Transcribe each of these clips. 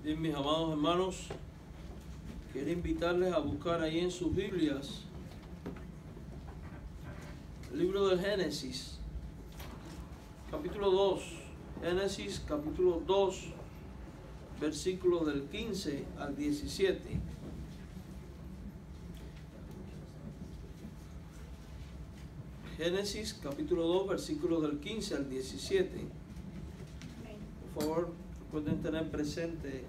Bien, mis amados hermanos, quiero invitarles a buscar ahí en sus Biblias el libro del Génesis, capítulo 2. Génesis, capítulo 2, versículos del 15 al 17. Génesis, capítulo 2, versículos del 15 al 17. Por favor, pueden tener presente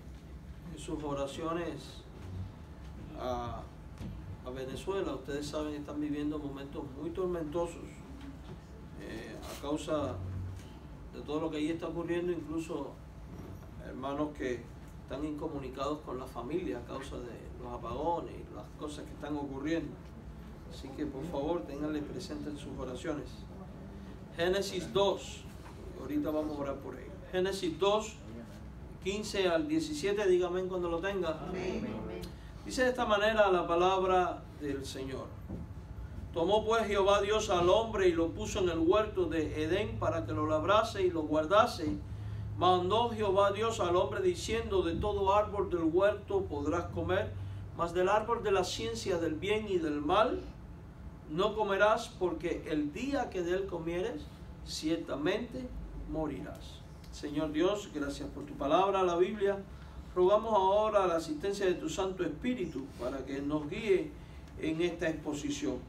en sus oraciones a Venezuela. Ustedes saben que están viviendo momentos muy tormentosos a causa de todo lo que ahí está ocurriendo, incluso hermanos que están incomunicados con la familia a causa de los apagones y las cosas que están ocurriendo. Así que por favor tenganle presente en sus oraciones. Génesis 2, ahorita vamos a orar por ello. Génesis 2, 15 al 17, dígame cuando lo tenga. Dice de esta manera la palabra del Señor. Tomó pues Jehová Dios al hombre y lo puso en el huerto de Edén para que lo labrase y lo guardase. Mandó Jehová Dios al hombre diciendo: de todo árbol del huerto podrás comer, mas del árbol de la ciencia del bien y del mal no comerás, porque el día que de él comieres, ciertamente morirás. Señor Dios, gracias por tu palabra, la Biblia. Rogamos ahora la asistencia de tu Santo Espíritu para que nos guíe en esta exposición.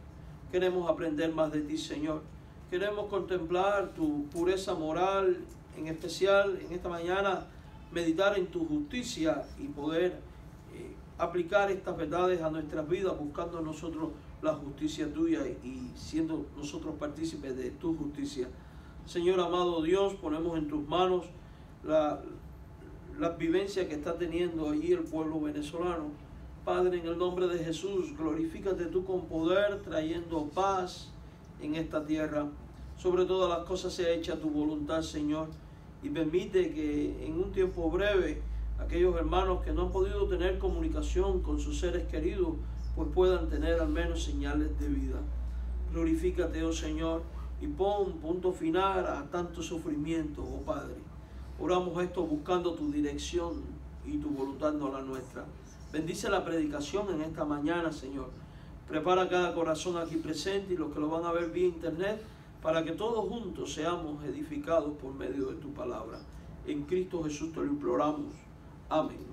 Queremos aprender más de ti, Señor. Queremos contemplar tu pureza moral, en especial en esta mañana meditar en tu justicia y poder aplicar estas verdades a nuestras vidas, buscando nosotros la justicia tuya y siendo nosotros partícipes de tu justicia. Señor amado Dios, ponemos en tus manos la vivencia que está teniendo allí el pueblo venezolano. Padre, en el nombre de Jesús, glorifícate tú con poder, trayendo paz en esta tierra. Sobre todas las cosas sea hecha tu voluntad, Señor, y permite que en un tiempo breve aquellos hermanos que no han podido tener comunicación con sus seres queridos, pues puedan tener al menos señales de vida. Glorifícate, oh Señor, y pon punto final a tanto sufrimiento, oh Padre. Oramos esto buscando tu dirección y tu voluntad, no la nuestra. Bendice la predicación en esta mañana, Señor. Prepara cada corazón aquí presente y los que lo van a ver vía internet, para que todos juntos seamos edificados por medio de tu palabra. En Cristo Jesús te lo imploramos. Amén.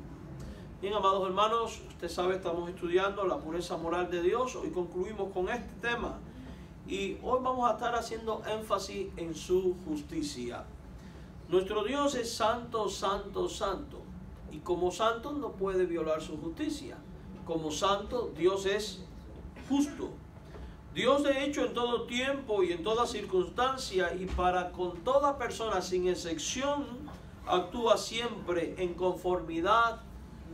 Bien, amados hermanos, usted sabe, estamos estudiando la pureza moral de Dios. Hoy concluimos con este tema y hoy vamos a estar haciendo énfasis en su justicia. Nuestro Dios es santo, santo, santo, y como santo no puede violar su justicia. Como santo, Dios es justo. Dios, de hecho, en todo tiempo y en toda circunstancia y para con toda persona sin excepción, actúa siempre en conformidad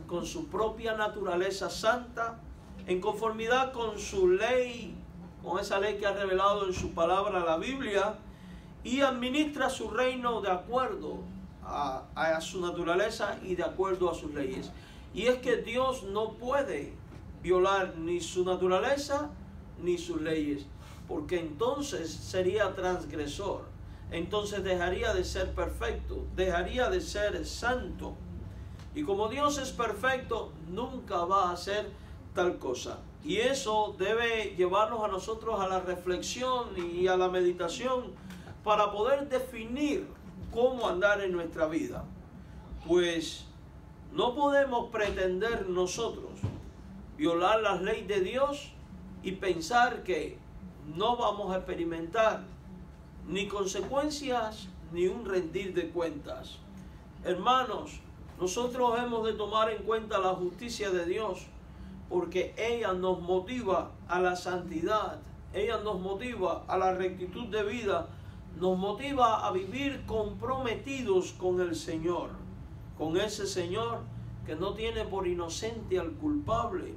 con su propia naturaleza santa, en conformidad con su ley, con esa ley que ha revelado en su palabra, la Biblia, y administra su reino de acuerdo a su naturaleza y de acuerdo a sus leyes. Y es que Dios no puede violar ni su naturaleza ni sus leyes, porque entonces sería transgresor, entonces dejaría de ser perfecto, dejaría de ser santo. Y como Dios es perfecto, nunca va a hacer tal cosa. Y eso debe llevarnos a nosotros a la reflexión y a la meditación para poder definir cómo andar en nuestra vida. Pues no podemos pretender nosotros violar las leyes de Dios y pensar que no vamos a experimentar ni consecuencias ni un rendir de cuentas. Hermanos, nosotros hemos de tomar en cuenta la justicia de Dios, porque ella nos motiva a la santidad, ella nos motiva a la rectitud de vida, nos motiva a vivir comprometidos con el Señor, con ese Señor que no tiene por inocente al culpable,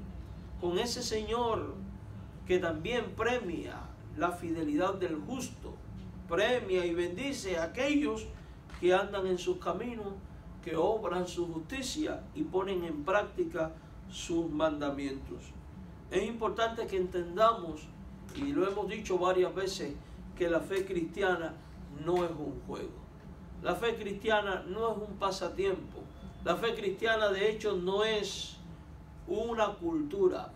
con ese Señor que también premia la fidelidad del justo, premia y bendice a aquellos que andan en sus caminos, que obran su justicia y ponen en práctica sus mandamientos. Es importante que entendamos, y lo hemos dicho varias veces, que la fe cristiana no es un juego. La fe cristiana no es un pasatiempo. La fe cristiana, de hecho, no es una cultura.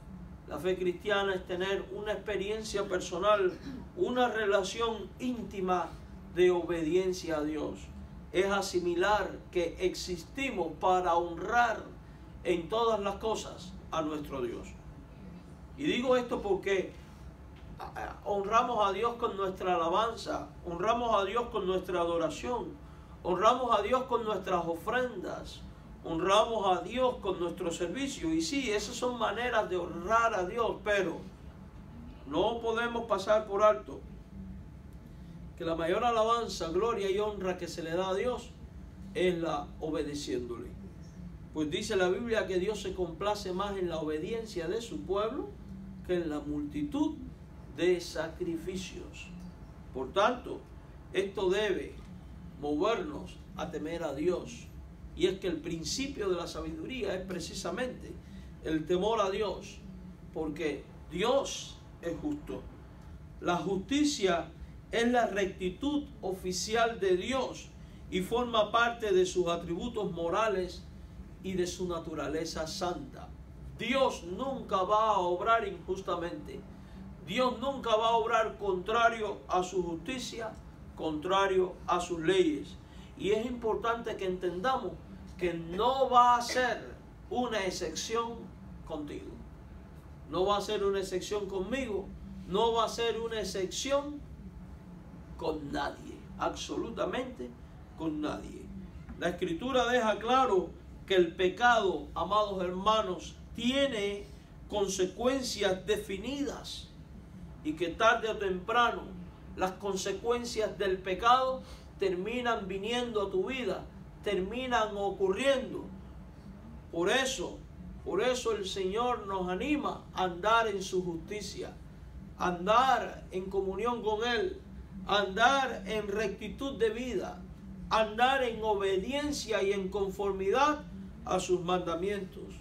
La fe cristiana es tener una experiencia personal, una relación íntima de obediencia a Dios. Es asimilar que existimos para honrar en todas las cosas a nuestro Dios. Y digo esto porque honramos a Dios con nuestra alabanza, honramos a Dios con nuestra adoración, honramos a Dios con nuestras ofrendas, honramos a Dios con nuestro servicio. Y sí, esas son maneras de honrar a Dios, pero no podemos pasar por alto que la mayor alabanza, gloria y honra que se le da a Dios es la obedeciéndole. Pues dice la Biblia que Dios se complace más en la obediencia de su pueblo que en la multitud de sacrificios. Por tanto, esto debe movernos a temer a Dios. Y es que el principio de la sabiduría es precisamente el temor a Dios, porque Dios es justo. La justicia es la rectitud oficial de Dios y forma parte de sus atributos morales y de su naturaleza santa. Dios nunca va a obrar injustamente. Dios nunca va a obrar contrario a su justicia, contrario a sus leyes. Y es importante que entendamos que no va a ser una excepción contigo. No va a ser una excepción conmigo. No va a ser una excepción con nadie. Absolutamente con nadie. La Escritura deja claro que el pecado, amados hermanos, tiene consecuencias definidas y que tarde o temprano las consecuencias del pecado terminan viniendo a tu vida, terminan ocurriendo. Por eso el Señor nos anima a andar en su justicia, a andar en comunión con Él, a andar en rectitud de vida, a andar en obediencia y en conformidad a sus mandamientos.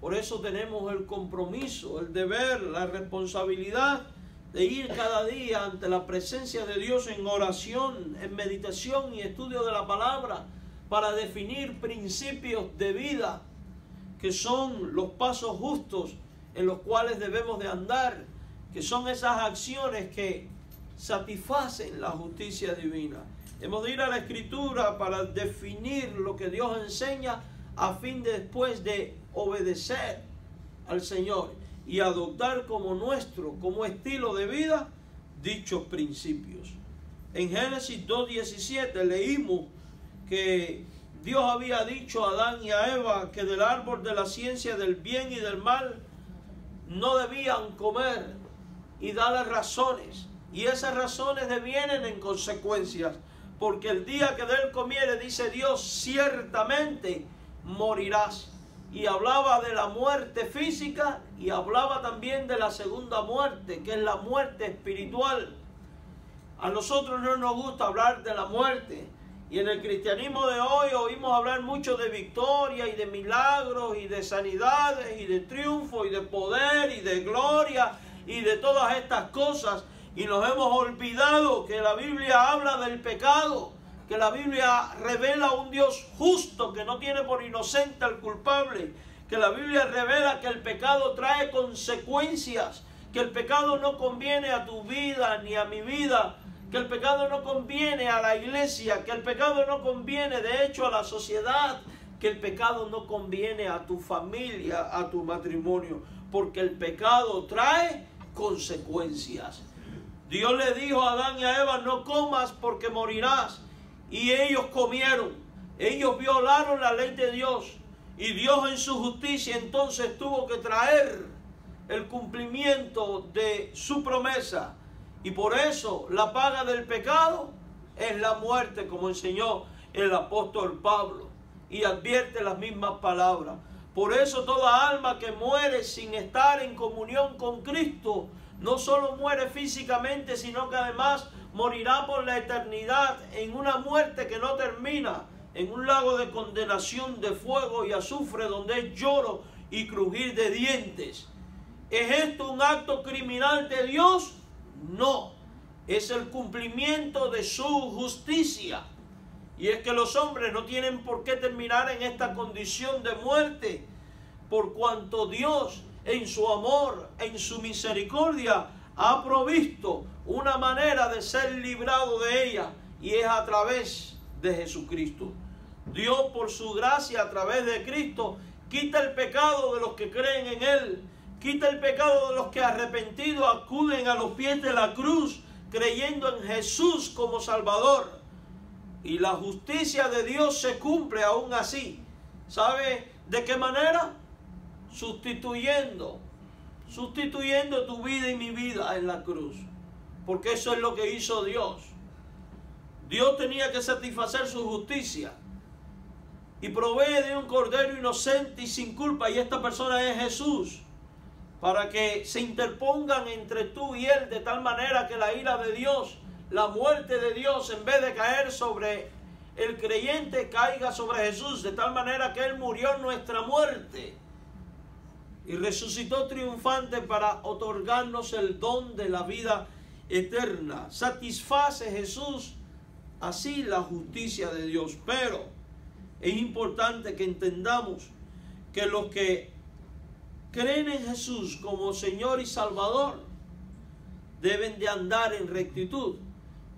Por eso tenemos el compromiso, el deber, la responsabilidad de ir cada día ante la presencia de Dios en oración, en meditación y estudio de la palabra, para definir principios de vida que son los pasos justos en los cuales debemos de andar, que son esas acciones que satisfacen la justicia divina. Hemos de ir a la Escritura para definir lo que Dios enseña a fin de después de obedecer al Señor y adoptar como nuestro, como estilo de vida, dichos principios. En Génesis 2:17 leímos que Dios había dicho a Adán y a Eva que del árbol de la ciencia del bien y del mal no debían comer, y darle razones, y esas razones devienen en consecuencias, porque el día que de él comiere, dice Dios, ciertamente morirás. Y hablaba de la muerte física y hablaba también de la segunda muerte, que es la muerte espiritual. A nosotros no nos gusta hablar de la muerte, y en el cristianismo de hoy oímos hablar mucho de victoria y de milagros y de sanidades y de triunfo y de poder y de gloria y de todas estas cosas, y nos hemos olvidado que la Biblia habla del pecado, que la Biblia revela un Dios justo que no tiene por inocente al culpable, que la Biblia revela que el pecado trae consecuencias, que el pecado no conviene a tu vida ni a mi vida, que el pecado no conviene a la iglesia, que el pecado no conviene de hecho a la sociedad, que el pecado no conviene a tu familia, a tu matrimonio, porque el pecado trae consecuencias. Dios le dijo a Adán y a Eva, no comas porque morirás. Y ellos comieron, ellos violaron la ley de Dios, y Dios en su justicia entonces tuvo que traer el cumplimiento de su promesa. Y por eso la paga del pecado es la muerte, como enseñó el apóstol Pablo, y advierte las mismas palabras. Por eso toda alma que muere sin estar en comunión con Cristo, no solo muere físicamente, sino que además morirá por la eternidad en una muerte que no termina, en un lago de condenación de fuego y azufre, donde es lloro y crujir de dientes. ¿Es esto un acto criminal de Dios? No, es el cumplimiento de su justicia. Y es que los hombres no tienen por qué terminar en esta condición de muerte, por cuanto Dios en su amor, en su misericordia, ha provisto una manera de ser librado de ella, y es a través de Jesucristo. Dios, por su gracia, a través de Cristo, quita el pecado de los que creen en Él, quita el pecado de los que arrepentidos acuden a los pies de la cruz, creyendo en Jesús como Salvador. Y la justicia de Dios se cumple aún así. ¿Sabe de qué manera? Sustituyendo tu vida y mi vida en la cruz. Porque eso es lo que hizo Dios. Dios tenía que satisfacer su justicia y provee de un cordero inocente y sin culpa, y esta persona es Jesús, para que se interpongan entre tú y Él, de tal manera que la ira de Dios, la muerte de Dios, en vez de caer sobre el creyente, caiga sobre Jesús, de tal manera que Él murió en nuestra muerte y resucitó triunfante para otorgarnos el don de la vida eterna. Satisface Jesús así la justicia de Dios. Pero es importante que entendamos que los que creen en Jesús como Señor y Salvador deben de andar en rectitud,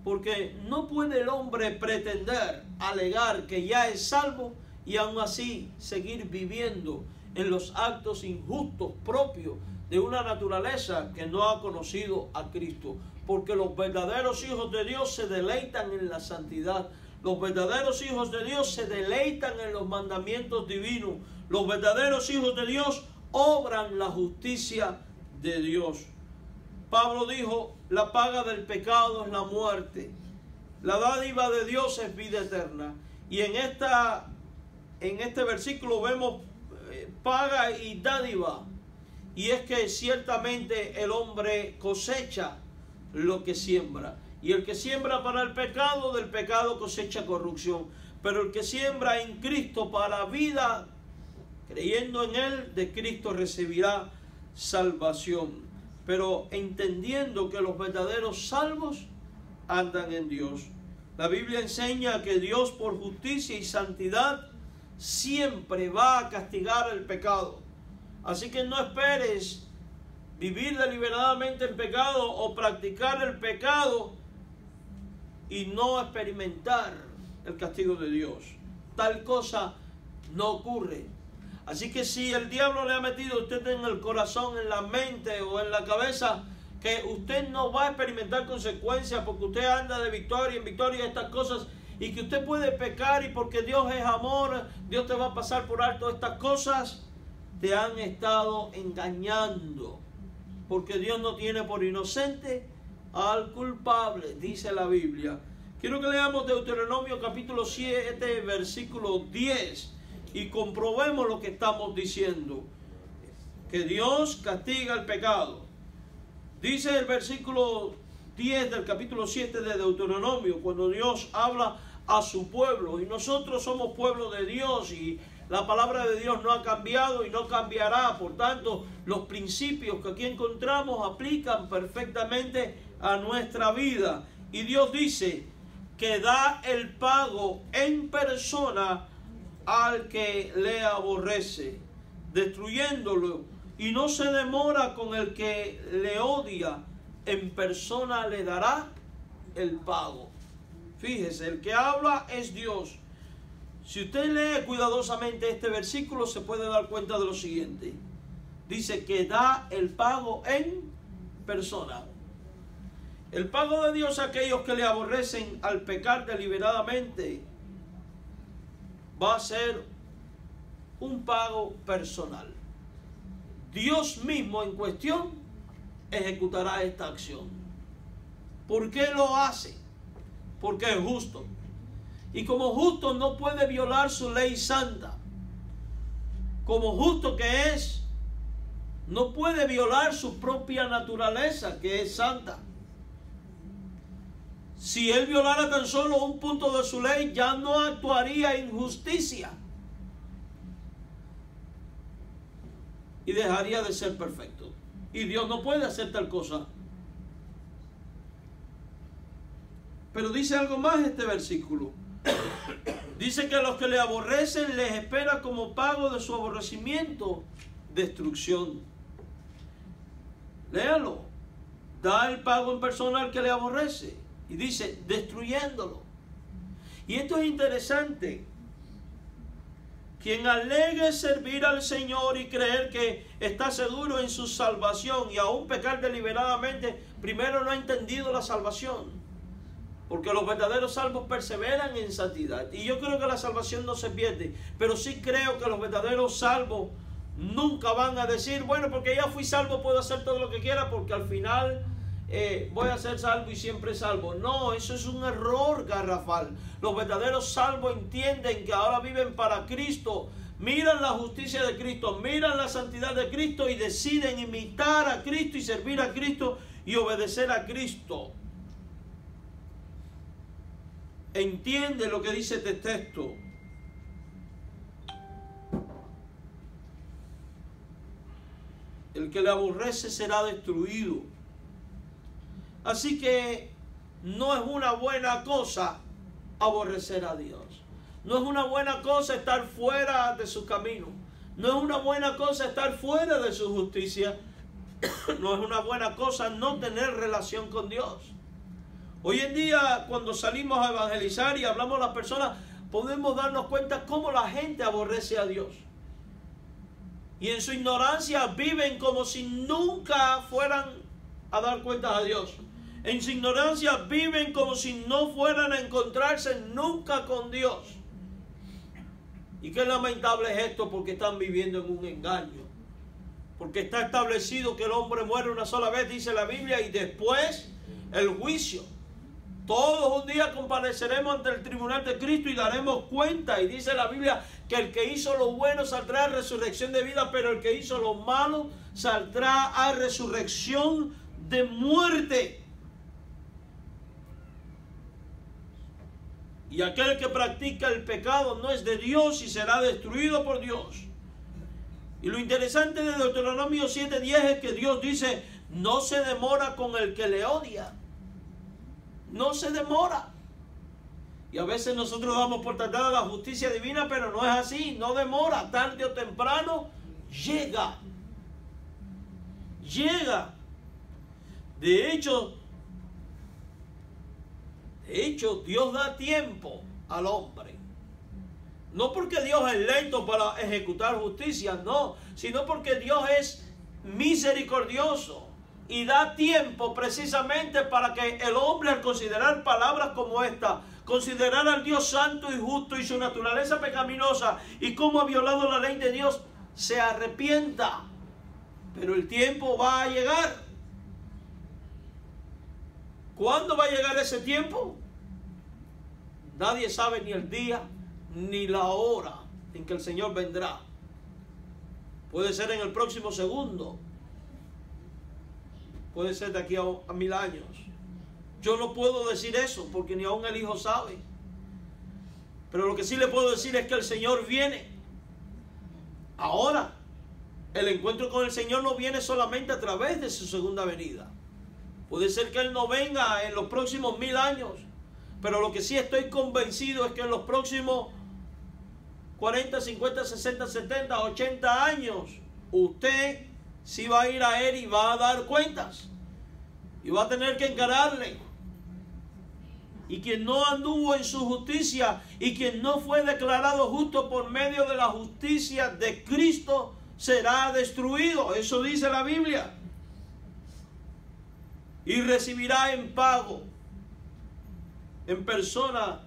porque no puede el hombre pretender, alegar que ya es salvo y aún así seguir viviendo en los actos injustos propios de una naturaleza que no ha conocido a Cristo. Porque los verdaderos hijos de Dios se deleitan en la santidad. Los verdaderos hijos de Dios se deleitan en los mandamientos divinos. Los verdaderos hijos de Dios obran la justicia de Dios. Pablo dijo: la paga del pecado es la muerte, la dádiva de Dios es vida eterna. Y en este versículo vemos paga y dádiva. Y es que ciertamente el hombre cosecha lo que siembra. Y el que siembra para el pecado, del pecado cosecha corrupción. Pero el que siembra en Cristo para vida, creyendo en Él, de Cristo recibirá salvación. Pero entendiendo que los verdaderos salvos andan en Dios. La Biblia enseña que Dios, por justicia y santidad, siempre va a castigar el pecado. Así que no esperes vivir deliberadamente en pecado o practicar el pecado y no experimentar el castigo de Dios. Tal cosa no ocurre. Así que si el diablo le ha metido a usted en el corazón, en la mente o en la cabeza, que usted no va a experimentar consecuencias porque usted anda de victoria en victoria, estas cosas, y que usted puede pecar y porque Dios es amor, Dios te va a pasar por alto estas cosas, te han estado engañando. Porque Dios no tiene por inocente al culpable, dice la Biblia. Quiero que leamos Deuteronomio capítulo 7, versículo 10, y comprobemos lo que estamos diciendo. Que Dios castiga el pecado. Dice el versículo 10 del capítulo 7 de Deuteronomio, cuando Dios habla a su pueblo, y nosotros somos pueblo de Dios, y la palabra de Dios no ha cambiado y no cambiará. Por tanto, los principios que aquí encontramos aplican perfectamente a nuestra vida. Y Dios dice que da el pago en persona al que le aborrece, destruyéndolo, y no se demora con el que le odia, en persona le dará el pago. Fíjese, el que habla es Dios. Si usted lee cuidadosamente este versículo, se puede dar cuenta de lo siguiente. Dice que da el pago en persona. El pago de Dios a aquellos que le aborrecen al pecar deliberadamente va a ser un pago personal. Dios mismo en cuestión ejecutará esta acción. ¿Por qué lo hace? Porque es justo. Y como justo no puede violar su ley santa. Como justo que es, no puede violar su propia naturaleza, que es santa. Si él violara tan solo un punto de su ley, ya no actuaría en justicia y dejaría de ser perfecto. Y Dios no puede hacer tal cosa. Pero dice algo más este versículo. Dice que a los que le aborrecen les espera como pago de su aborrecimiento destrucción. Léalo. Da el pago en persona al que le aborrece. Y dice, destruyéndolo. Y esto es interesante. Quien alegue servir al Señor y creer que está seguro en su salvación y aún pecar deliberadamente, primero no ha entendido la salvación. Porque los verdaderos salvos perseveran en santidad. Y yo creo que la salvación no se pierde. Pero sí creo que los verdaderos salvos nunca van a decir, bueno, porque ya fui salvo, puedo hacer todo lo que quiera, porque al final voy a ser salvo y siempre salvo. No, eso es un error garrafal. Los verdaderos salvos entienden que ahora viven para Cristo. Miran la justicia de Cristo, miran la santidad de Cristo y deciden imitar a Cristo y servir a Cristo y obedecer a Cristo. Entiende lo que dice este texto. El que le aborrece será destruido. Así que no es una buena cosa aborrecer a Dios. No es una buena cosa estar fuera de su camino. No es una buena cosa estar fuera de su justicia. No es una buena cosa no tener relación con Dios. Hoy en día, cuando salimos a evangelizar y hablamos a las personas, podemos darnos cuenta cómo la gente aborrece a Dios. Y en su ignorancia viven como si nunca fueran a dar cuentas a Dios. En su ignorancia viven como si no fueran a encontrarse nunca con Dios. Y qué lamentable es esto, porque están viviendo en un engaño. Porque está establecido que el hombre muere una sola vez, dice la Biblia, y después el juicio. Todos un día compareceremos ante el tribunal de Cristo y daremos cuenta. Y dice la Biblia que el que hizo lo bueno saldrá a resurrección de vida, pero el que hizo lo malo saldrá a resurrección de muerte. Y aquel que practica el pecado no es de Dios y será destruido por Dios. Y lo interesante de Deuteronomio 7:10 es que Dios dice, no se demora con el que le odia. No se demora. Y a veces nosotros damos por tratada la justicia divina, pero no es así. No demora. Tarde o temprano llega. Llega. De hecho, Dios da tiempo al hombre. No porque Dios es lento para ejecutar justicia, no, sino porque Dios es misericordioso y da tiempo precisamente para que el hombre, al considerar palabras como esta, considerar al Dios santo y justo y su naturaleza pecaminosa y cómo ha violado la ley de Dios, se arrepienta. Pero el tiempo va a llegar. ¿Cuándo va a llegar ese tiempo? Nadie sabe ni el día ni la hora en que el Señor vendrá. Puede ser en el próximo segundo. Puede ser de aquí a 1000 años. Yo no puedo decir eso porque ni aún el Hijo sabe. Pero lo que sí le puedo decir es que el Señor viene. Ahora, el encuentro con el Señor no viene solamente a través de su segunda venida. Puede ser que Él no venga en los próximos 1000 años. Pero lo que sí estoy convencido es que en los próximos 40, 50, 60, 70, 80 años, usted sí va a ir a Él y va a dar cuentas. Y va a tener que encararle. Y quien no anduvo en su justicia y quien no fue declarado justo por medio de la justicia de Cristo será destruido. Eso dice la Biblia. Y recibirá en pago, en persona,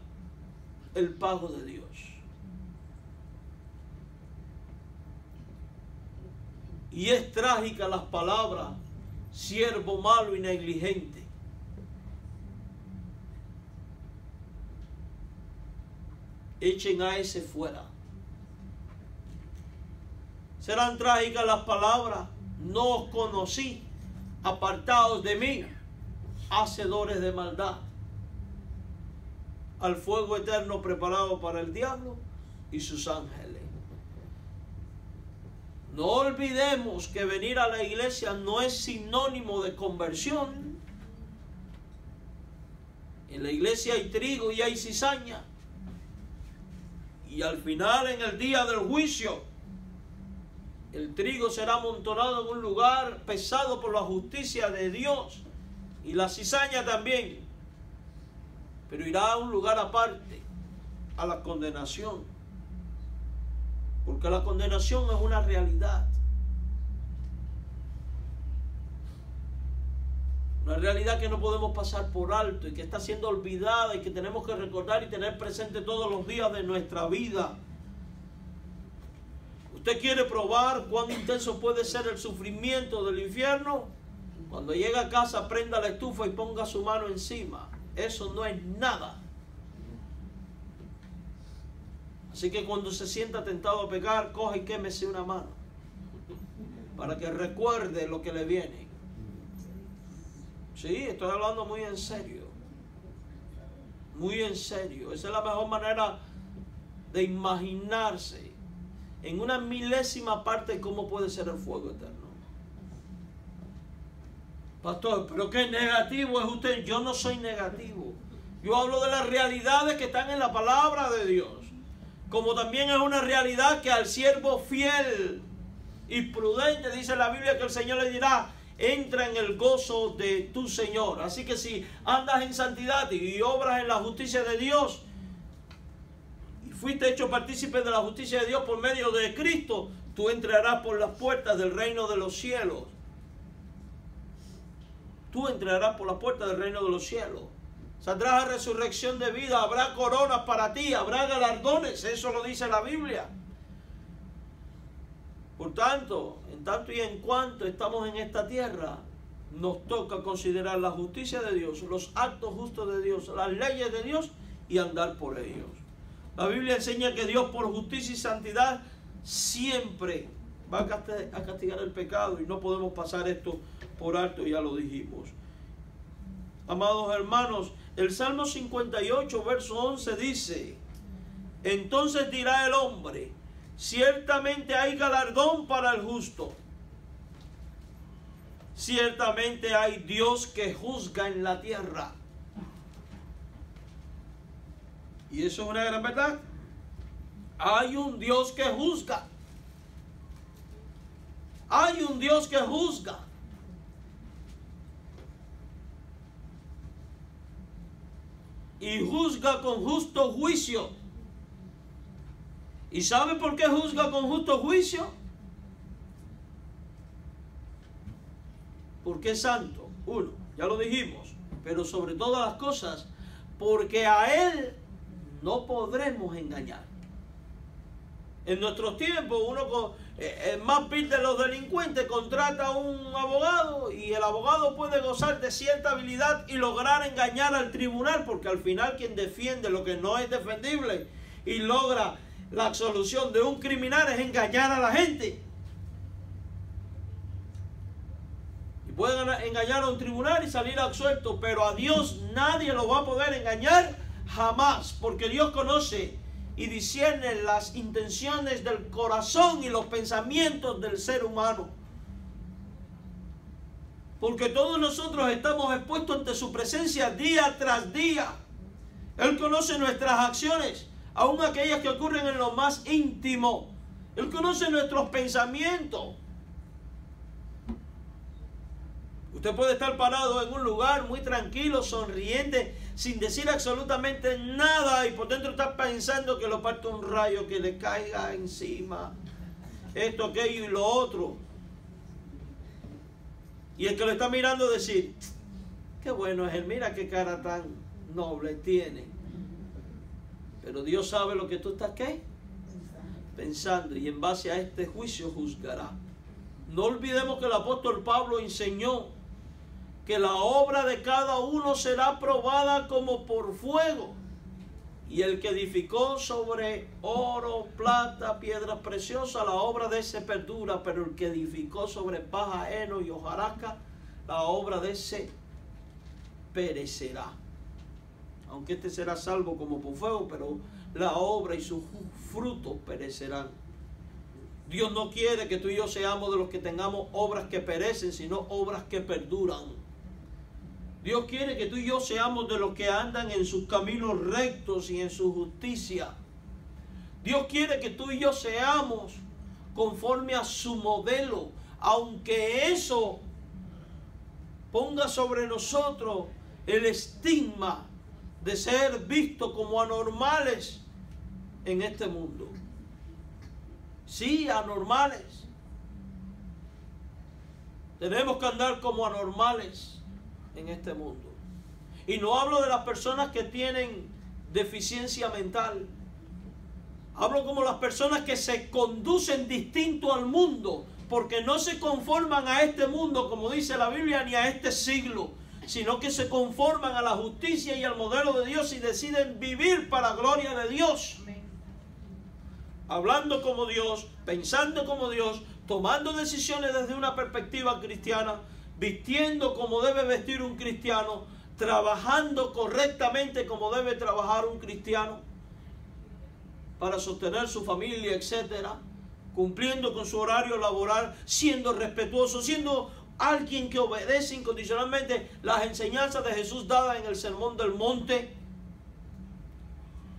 el pago de Dios. Y es trágica las palabras, siervo malo y negligente. Echen a ese fuera. Serán trágicas las palabras, no os conocí, apartados de mí, hacedores de maldad. Al fuego eterno preparado para el diablo y sus ángeles. No olvidemos que venir a la iglesia no es sinónimo de conversión. En la iglesia hay trigo y hay cizaña. Y al final, en el día del juicio, el trigo será amontonado en un lugar pesado por la justicia de Dios, y la cizaña también, pero irá a un lugar aparte, a la condenación, porque la condenación es una realidad. Una realidad que no podemos pasar por alto y que está siendo olvidada y que tenemos que recordar y tener presente todos los días de nuestra vida. ¿Usted quiere probar cuán intenso puede ser el sufrimiento del infierno? Cuando llegue a casa, prenda la estufa y ponga su mano encima. Eso no es nada. Así que cuando se sienta tentado a pecar, coja y quémese una mano, para que recuerde lo que le viene. Sí, estoy hablando muy en serio. Muy en serio. Esa es la mejor manera de imaginarse en una milésima parte cómo puede ser el fuego eterno. Pastor, pero qué negativo es usted. Yo no soy negativo. Yo hablo de las realidades que están en la palabra de Dios. Como también es una realidad que al siervo fiel y prudente, dice la Biblia, que el Señor le dirá: entra en el gozo de tu Señor. Así que si andas en santidad y obras en la justicia de Dios, y fuiste hecho partícipe de la justicia de Dios por medio de Cristo, tú entrarás por las puertas del reino de los cielos. Tú entrarás por las puertas del reino de los cielos. Saldrás a resurrección de vida, habrá coronas para ti, habrá galardones, eso lo dice la Biblia. Por tanto, en tanto y en cuanto estamos en esta tierra, nos toca considerar la justicia de Dios, los actos justos de Dios, las leyes de Dios y andar por ellos. La Biblia enseña que Dios, por justicia y santidad, siempre va a castigar el pecado, y no podemos pasar esto por alto, ya lo dijimos. Amados hermanos, el Salmo 58, verso 11 dice: entonces dirá el hombre, ciertamente hay galardón para el justo. Ciertamente hay Dios que juzga en la tierra. Y eso es una gran verdad. Hay un Dios que juzga. Hay un Dios que juzga. Y juzga con justo juicio. ¿Y sabe por qué juzga con justo juicio? Porque es santo, uno, ya lo dijimos. Pero sobre todas las cosas, porque a Él no podremos engañar. En nuestros tiempos, el más vil de los delincuentes contrata a un abogado, y el abogado puede gozar de cierta habilidad y lograr engañar al tribunal, porque al final quien defiende lo que no es defendible y logra la absolución de un criminal es engañar a la gente. Y pueden engañar a un tribunal y salir absuelto, pero a Dios nadie lo va a poder engañar jamás, porque Dios conoce y discierne las intenciones del corazón y los pensamientos del ser humano. Porque todos nosotros estamos expuestos ante su presencia día tras día. Él conoce nuestras acciones, aun aquellas que ocurren en lo más íntimo. Él conoce nuestros pensamientos. Usted puede estar parado en un lugar muy tranquilo, sonriente, sin decir absolutamente nada, y por dentro está pensando que lo parte un rayo, que le caiga encima, esto, aquello y lo otro. Y el que lo está mirando decir: qué bueno es él, mira qué cara tan noble tiene. Pero Dios sabe lo que tú estás, ¿qué? Pensando, y en base a este juicio juzgará. No olvidemos que el apóstol Pablo enseñó que la obra de cada uno será probada como por fuego. Y el que edificó sobre oro, plata, piedras preciosas, la obra de ese perdura, pero el que edificó sobre paja, heno y hojarasca, la obra de ese perecerá. Aunque este será salvo como por fuego, pero la obra y sus frutos perecerán. Dios no quiere que tú y yo seamos de los que tengamos obras que perecen, sino obras que perduran. Dios quiere que tú y yo seamos de los que andan en sus caminos rectos y en su justicia. Dios quiere que tú y yo seamos conforme a su modelo, aunque eso ponga sobre nosotros el estigma de ser vistos como anormales en este mundo. Sí, anormales. Tenemos que andar como anormales en este mundo. Y no hablo de las personas que tienen deficiencia mental. Hablo como las personas que se conducen distinto al mundo, porque no se conforman a este mundo, como dice la Biblia, ni a este siglo, sino que se conforman a la justicia y al modelo de Dios y deciden vivir para la gloria de Dios. Amén. Hablando como Dios, pensando como Dios, tomando decisiones desde una perspectiva cristiana, vistiendo como debe vestir un cristiano, trabajando correctamente como debe trabajar un cristiano para sostener su familia, etcétera, cumpliendo con su horario laboral, siendo respetuoso, siendo alguien que obedece incondicionalmente las enseñanzas de Jesús dadas en el Sermón del Monte,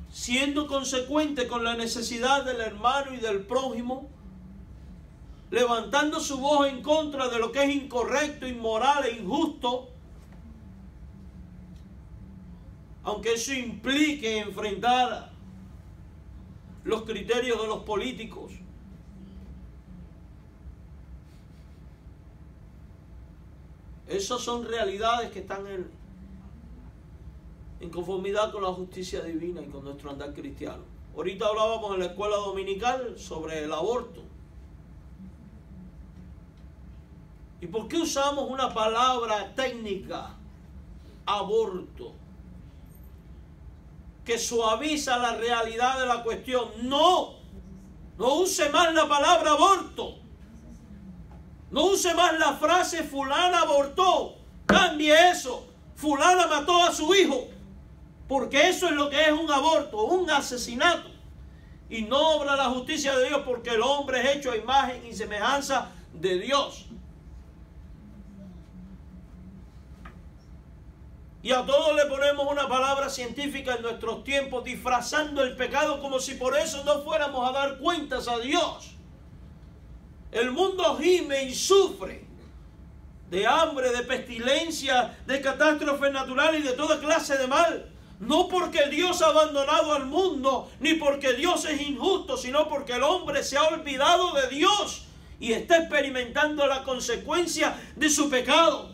siendo consecuente con la necesidad del hermano y del prójimo, levantando su voz en contra de lo que es incorrecto, inmoral e injusto, aunque eso implique enfrentar los criterios de los políticos. Esas son realidades que están en conformidad con la justicia divina y con nuestro andar cristiano. Ahorita hablábamos en la escuela dominical sobre el aborto. ¿Y por qué usamos una palabra técnica, aborto, que suaviza la realidad de la cuestión? No use más la palabra aborto. No use más la frase fulana abortó. Cambie eso. Fulana mató a su hijo. Porque eso es lo que es un aborto, un asesinato. Y no obra la justicia de Dios, porque el hombre es hecho a imagen y semejanza de Dios. Y a todos le ponemos una palabra científica en nuestros tiempos, disfrazando el pecado como si por eso no fuéramos a dar cuentas a Dios. El mundo gime y sufre de hambre, de pestilencia, de catástrofes naturales y de toda clase de mal. No porque Dios ha abandonado al mundo, ni porque Dios es injusto, sino porque el hombre se ha olvidado de Dios y está experimentando la consecuencia de su pecado.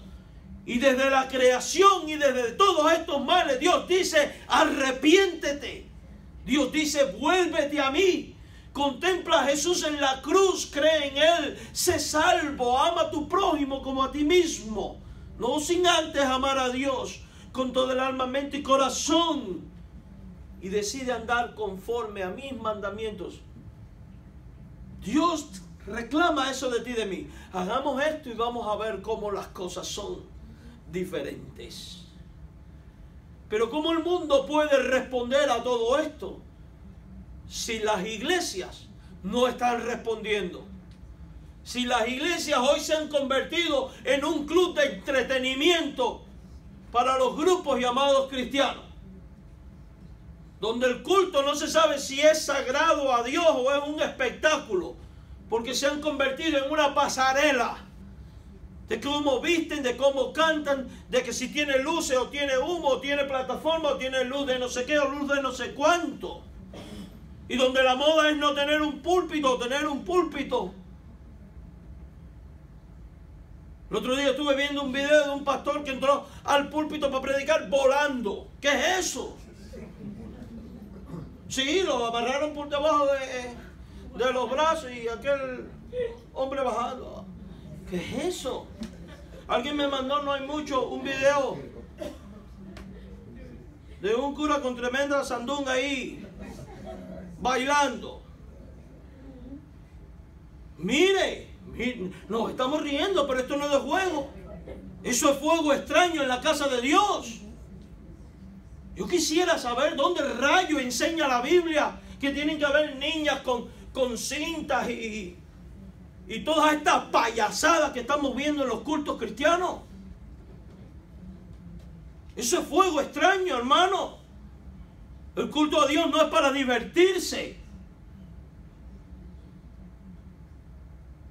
Y desde la creación y desde todos estos males, Dios dice, arrepiéntete. Dios dice, vuélvete a mí. Contempla a Jesús en la cruz, cree en Él, sé salvo, ama a tu prójimo como a ti mismo. No sin antes amar a Dios con todo el alma, mente y corazón. Y decide andar conforme a mis mandamientos. Dios reclama eso de ti y de mí. Hagamos esto y vamos a ver cómo las cosas son diferentes. Pero ¿cómo el mundo puede responder a todo esto si las iglesias no están respondiendo? Si las iglesias hoy se han convertido en un club de entretenimiento para los grupos llamados cristianos, donde el culto no se sabe si es sagrado a Dios o es un espectáculo, porque se han convertido en una pasarela de cómo visten, de cómo cantan, de que si tiene luces o tiene humo, o tiene plataforma, o tiene luz de no sé qué, o luz de no sé cuánto. Y donde la moda es no tener un púlpito o tener un púlpito. El otro día estuve viendo un video de un pastor que entró al púlpito para predicar volando. ¿Qué es eso? Sí, lo amarraron por debajo de los brazos y aquel hombre bajando. ¿Qué es eso? Alguien me mandó, no hay mucho, un video de un cura con tremenda sandunga ahí, bailando. Mire, nos estamos riendo, pero esto no es de juego. Eso es fuego extraño en la casa de Dios. Yo quisiera saber dónde rayo enseña la Biblia que tienen que haber niñas con cintas y todas estas payasadas que estamos viendo en los cultos cristianos. Eso es fuego extraño, hermano. El culto a Dios no es para divertirse.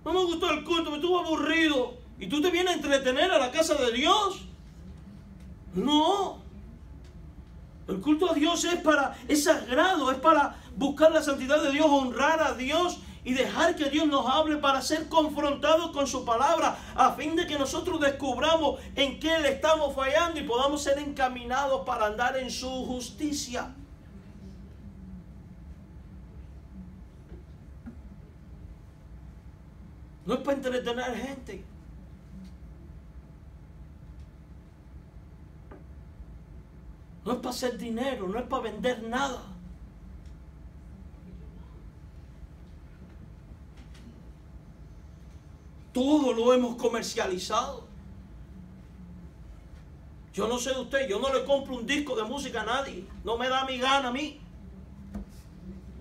No me gustó el culto, me estuvo aburrido. ¿Y tú te vienes a entretener a la casa de Dios? No. El culto a Dios es sagrado, es para buscar la santidad de Dios, honrar a Dios y dejar que Dios nos hable para ser confrontados con su palabra, a fin de que nosotros descubramos en qué le estamos fallando y podamos ser encaminados para andar en su justicia. No es para entretener gente. No es para hacer dinero, no es para vender nada. Todo lo hemos comercializado. Yo no sé de usted, yo no le compro un disco de música a nadie. No me da mi gana a mí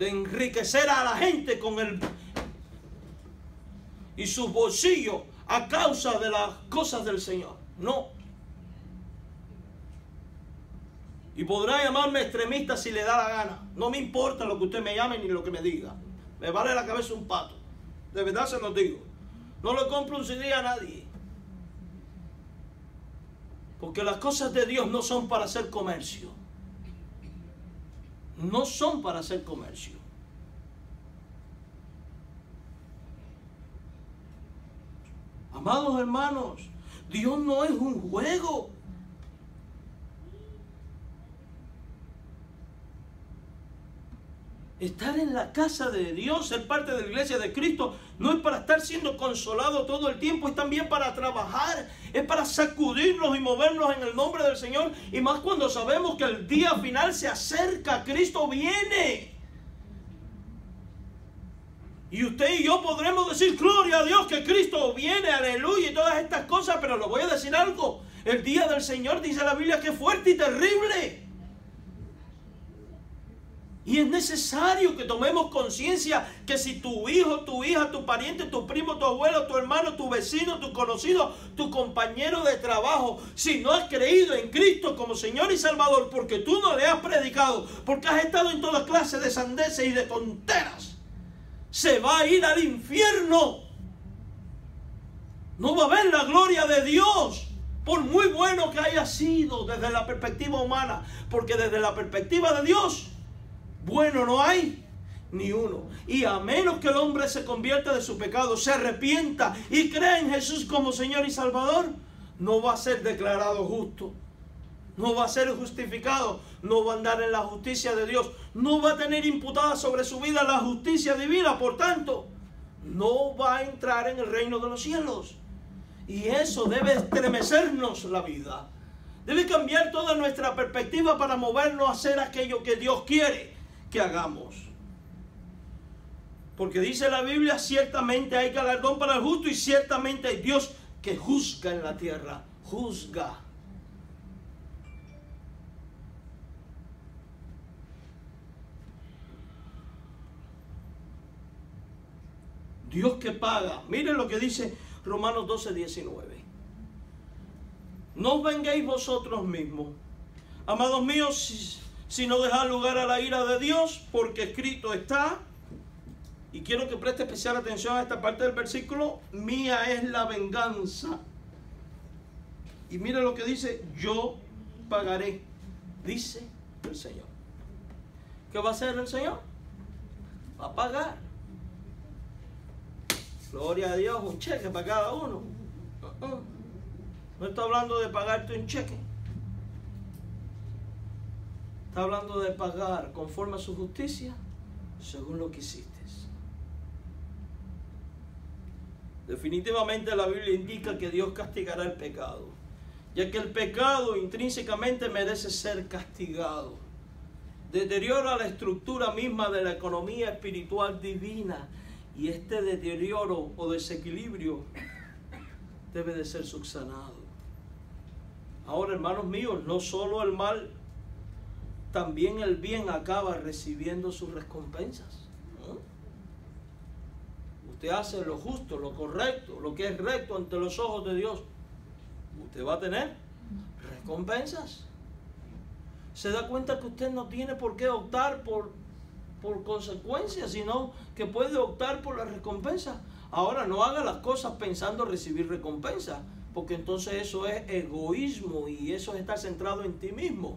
de enriquecer a la gente con el y sus bolsillos a causa de las cosas del Señor. No. Y podrá llamarme extremista si le da la gana. No me importa lo que usted me llame ni lo que me diga. Me vale la cabeza un pato. De verdad se los digo. No le compro un CD a nadie. Porque las cosas de Dios no son para hacer comercio. No son para hacer comercio. Amados hermanos, Dios no es un juego. Estar en la casa de Dios, ser parte de la iglesia de Cristo, no es para estar siendo consolado todo el tiempo, es también para trabajar, es para sacudirnos y movernos en el nombre del Señor, y más cuando sabemos que el día final se acerca, Cristo viene. Y usted y yo podremos decir, gloria a Dios que Cristo viene, aleluya, y todas estas cosas, pero le voy a decir algo, el día del Señor, dice la Biblia, que es fuerte y terrible. Y es necesario que tomemos conciencia que si tu hijo, tu hija, tu pariente, tu primo, tu abuelo, tu hermano, tu vecino, tu conocido, tu compañero de trabajo, si no has creído en Cristo como Señor y Salvador, porque tú no le has predicado, porque has estado en toda clase de sandeces y de tonteras, se va a ir al infierno. No va a ver la gloria de Dios, por muy bueno que haya sido desde la perspectiva humana, porque desde la perspectiva de Dios, bueno no hay ni uno. Y a menos que el hombre se convierta de su pecado, se arrepienta y crea en Jesús como Señor y Salvador, no va a ser declarado justo, no va a ser justificado, no va a andar en la justicia de Dios, no va a tener imputada sobre su vida la justicia divina, por tanto, no va a entrar en el reino de los cielos. Y eso debe estremecernos la vida, debe cambiar toda nuestra perspectiva para movernos a hacer aquello que Dios quiere que hagamos. Porque dice la Biblia, ciertamente hay galardón para el justo y ciertamente hay Dios que juzga en la tierra, juzga. Dios que paga. Miren lo que dice Romanos 12:19. No os venguéis vosotros mismos, amados míos, sino dejar lugar a la ira de Dios, porque escrito está, y quiero que preste especial atención a esta parte del versículo, mía es la venganza. Y mire lo que dice, yo pagaré, dice el Señor. ¿Qué va a hacer el Señor? Va a pagar. Gloria a Dios, un cheque para cada uno. No está hablando de pagarte un cheque. Está hablando de pagar conforme a su justicia, según lo que hiciste. Definitivamente la Biblia indica que Dios castigará el pecado, ya que el pecado intrínsecamente merece ser castigado. Deteriora la estructura misma de la economía espiritual divina, y este deterioro o desequilibrio debe de ser subsanado. Ahora, hermanos míos, no solo el mal, también el bien acaba recibiendo sus recompensas. Usted hace lo justo, lo correcto, lo que es recto ante los ojos de Dios, usted va a tener recompensas. Se da cuenta que usted no tiene por qué optar por por consecuencia, sino que puede optar por la recompensa. Ahora, no haga las cosas pensando recibir recompensa, porque entonces eso es egoísmo y eso es estar centrado en ti mismo.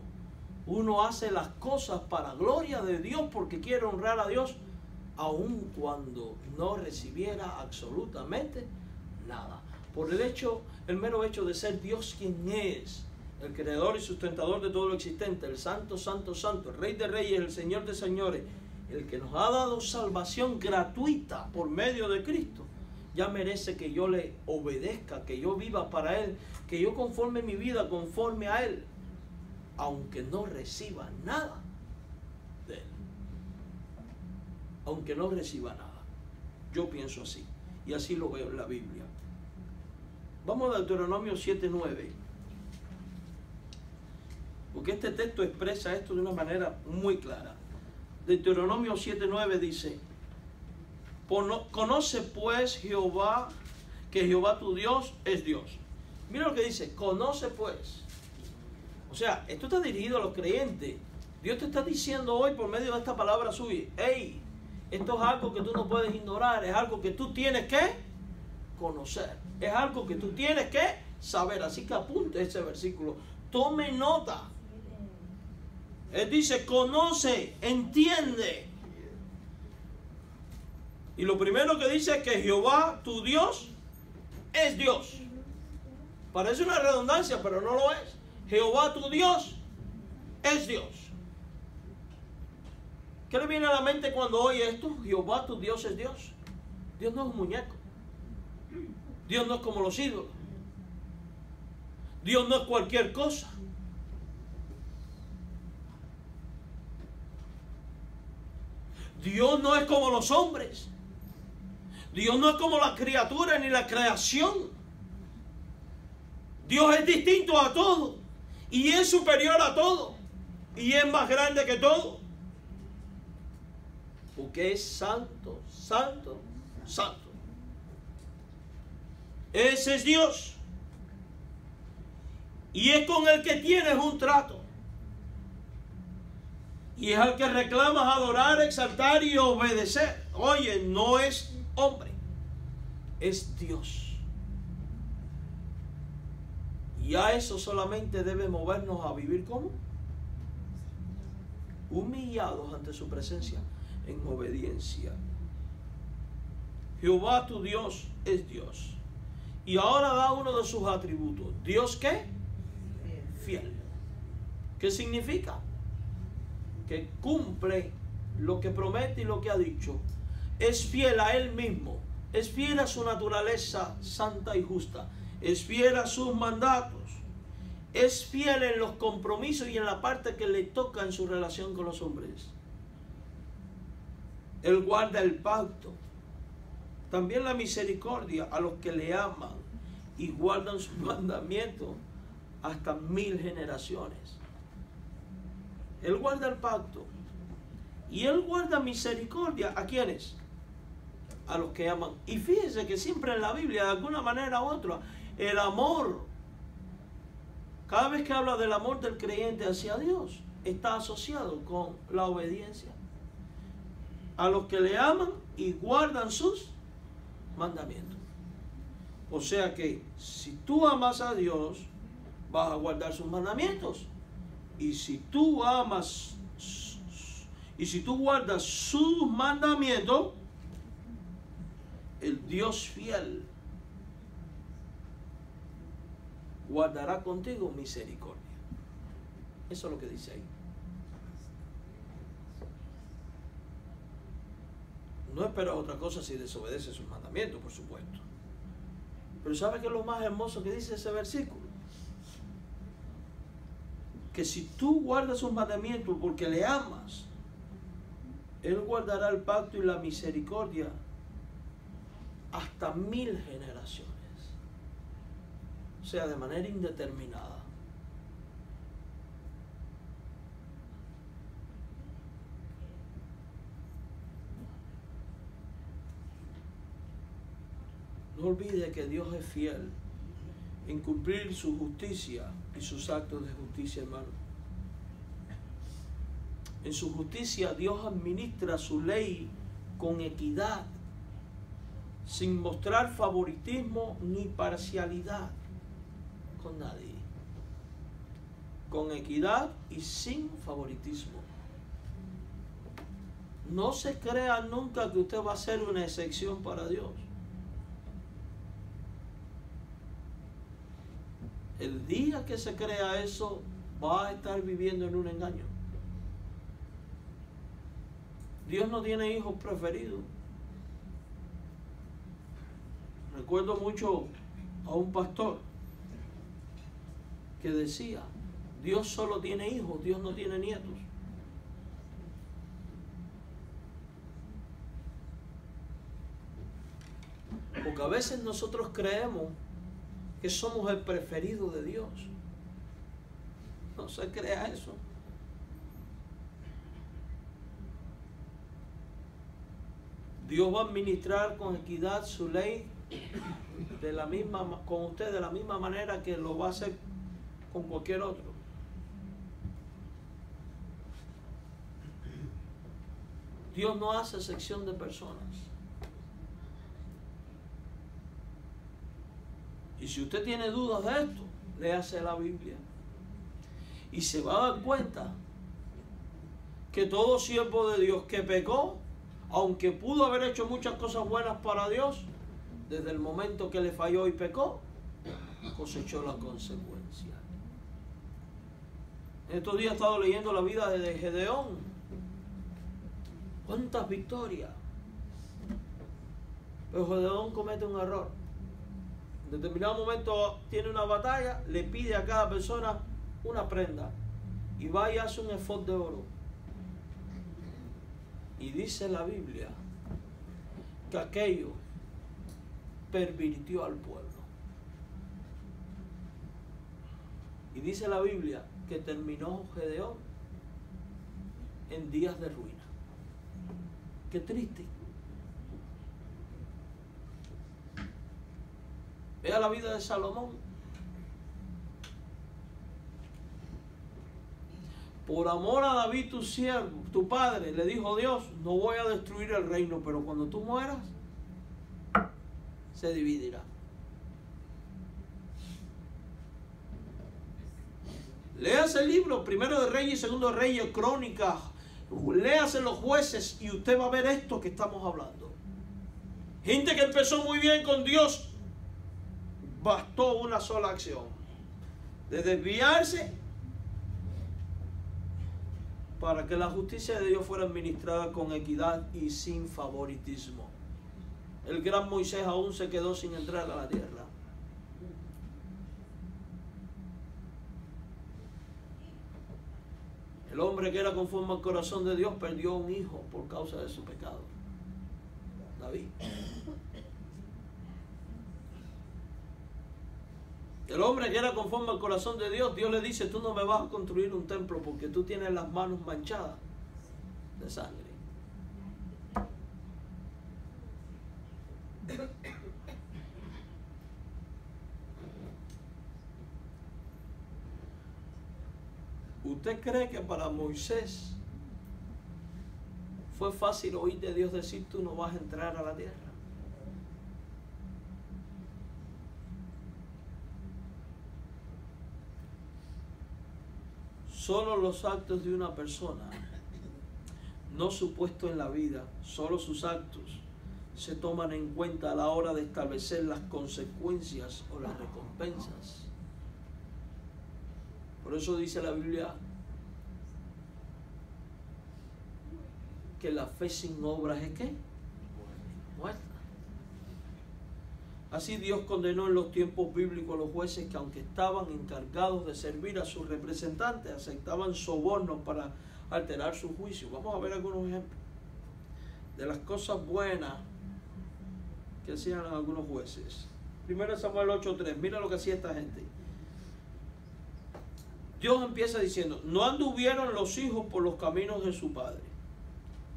Uno hace las cosas para gloria de Dios porque quiere honrar a Dios, aun cuando no recibiera absolutamente nada. Por el mero hecho de ser Dios quien es, el creador y sustentador de todo lo existente, el santo, santo, santo, el rey de reyes, el señor de señores, el que nos ha dado salvación gratuita por medio de Cristo, ya merece que yo le obedezca, que yo viva para Él, que yo conforme mi vida conforme a Él, aunque no reciba nada de Él. Aunque no reciba nada. Yo pienso así, y así lo veo en la Biblia. Vamos a Deuteronomio 7:9. Porque este texto expresa esto de una manera muy clara. Deuteronomio 7:9 dice: conoce pues Jehová, que Jehová tu Dios es Dios. Mira lo que dice, conoce pues. O sea, esto está dirigido a los creyentes. Dios te está diciendo hoy por medio de esta palabra suya: hey, esto es algo que tú no puedes ignorar, es algo que tú tienes que conocer, es algo que tú tienes que saber. Así que apunte ese versículo, tome nota. Él dice, conoce, entiende. Y lo primero que dice es que Jehová, tu Dios, es Dios. Parece una redundancia, pero no lo es. Jehová, tu Dios, es Dios. ¿Qué le viene a la mente cuando oye esto? Jehová, tu Dios, es Dios. Dios no es un muñeco. Dios no es como los ídolos. Dios no es cualquier cosa. Dios no es como los hombres. Dios no es como las criaturas ni la creación. Dios es distinto a todo. Y es superior a todo. Y es más grande que todo. Porque es santo, santo, santo. Ese es Dios. Y es con el que tienes un trato. Y es al que reclamas adorar, exaltar y obedecer. Oye, no es hombre, es Dios. Y a eso solamente debe movernos a vivir como humillados ante su presencia, en obediencia. Jehová tu Dios es Dios. Y ahora da uno de sus atributos. ¿Dios qué? Fiel. ¿Qué significa? Que cumple lo que promete y lo que ha dicho. Es fiel a Él mismo. Es fiel a su naturaleza santa y justa. Es fiel a sus mandatos. Es fiel en los compromisos y en la parte que le toca en su relación con los hombres. Él guarda el pacto. También la misericordia a los que le aman y guardan sus mandamientos hasta 1000 generaciones. Él guarda el pacto. Y Él guarda misericordia. ¿A quiénes? A los que aman. Y fíjense que siempre en la Biblia, de alguna manera u otra, el amor, cada vez que habla del amor del creyente hacia Dios, está asociado con la obediencia. A los que le aman y guardan sus mandamientos. O sea que si tú amas a Dios, vas a guardar sus mandamientos. Y si tú amas y si tú guardas sus mandamientos, el Dios fiel guardará contigo misericordia. Eso es lo que dice ahí. No esperas otra cosa si desobedeces sus mandamientos, por supuesto. Pero ¿sabe qué es lo más hermoso que dice ese versículo? Que si tú guardas sus mandamientos porque le amas, Él guardará el pacto y la misericordia hasta 1000 generaciones. O sea, de manera indeterminada. No olvide que Dios es fiel en cumplir su justicia y sus actos de justicia, hermano. En su justicia Dios administra su ley con equidad, sin mostrar favoritismo ni parcialidad con nadie. Con equidad y sin favoritismo. No se crea nunca que usted va a ser una excepción para Dios. El día que se crea eso, va a estar viviendo en un engaño. Dios no tiene hijos preferidos. Recuerdo mucho a un pastor que decía, Dios solo tiene hijos, Dios no tiene nietos. Porque a veces nosotros creemos que somos el preferido de Dios. No se crea eso. Dios va a administrar con equidad su ley con usted de la misma manera que lo va a hacer con cualquier otro. Dios no hace excepción de personas. Y si usted tiene dudas de esto, léase la Biblia. Y se va a dar cuenta que todo siervo de Dios que pecó, aunque pudo haber hecho muchas cosas buenas para Dios, desde el momento que le falló y pecó, cosechó la consecuencia. Estos días he estado leyendo la vida de Gedeón. ¿Cuántas victorias? Pero Gedeón comete un error. En determinado momento tiene una batalla, le pide a cada persona una prenda y va y hace un efod de oro. Y dice la Biblia que aquello pervirtió al pueblo. Y dice la Biblia que terminó Gedeón en días de ruina. Qué triste. Vea la vida de Salomón. Por amor a David tu siervo, tu padre, le dijo Dios, no voy a destruir el reino, pero cuando tú mueras, se dividirá. Léase el libro, primero de Reyes y segundo de Reyes, Crónicas, léase los Jueces y usted va a ver esto que estamos hablando. Gente que empezó muy bien con Dios, bastó una sola acción de desviarse para que la justicia de Dios fuera administrada con equidad y sin favoritismo. El gran Moisés aún se quedó sin entrar a la tierra. El hombre que era conforme al corazón de Dios perdió un hijo por causa de su pecado. David. El hombre que era conforme al corazón de Dios, Dios le dice, tú no me vas a construir un templo porque tú tienes las manos manchadas de sangre. ¿Usted cree que para Moisés fue fácil oír de Dios decir, tú no vas a entrar a la tierra? Solo los actos de una persona, no su puesto en la vida, solo sus actos se toman en cuenta a la hora de establecer las consecuencias o las recompensas. Por eso dice la Biblia que la fe sin obras es ¿qué? Muerta. Así Dios condenó en los tiempos bíblicos a los jueces que aunque estaban encargados de servir a sus representantes, aceptaban sobornos para alterar su juicio. Vamos a ver algunos ejemplos de las cosas buenas que hacían algunos jueces. 1 Samuel 8:3, mira lo que hacía esta gente. Dios empieza diciendo, no anduvieron los hijos por los caminos de su padre,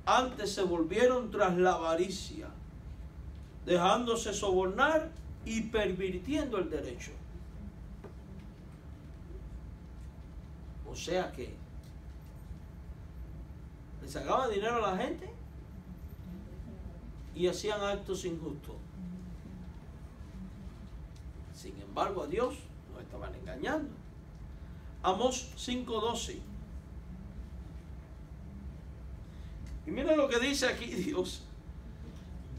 antes se volvieron tras la avaricia, dejándose sobornar y pervirtiendo el derecho. O sea que le sacaban dinero a la gente y hacían actos injustos. Sin embargo, a Dios no estaban engañando. Amós 5:12. Y mira lo que dice aquí Dios.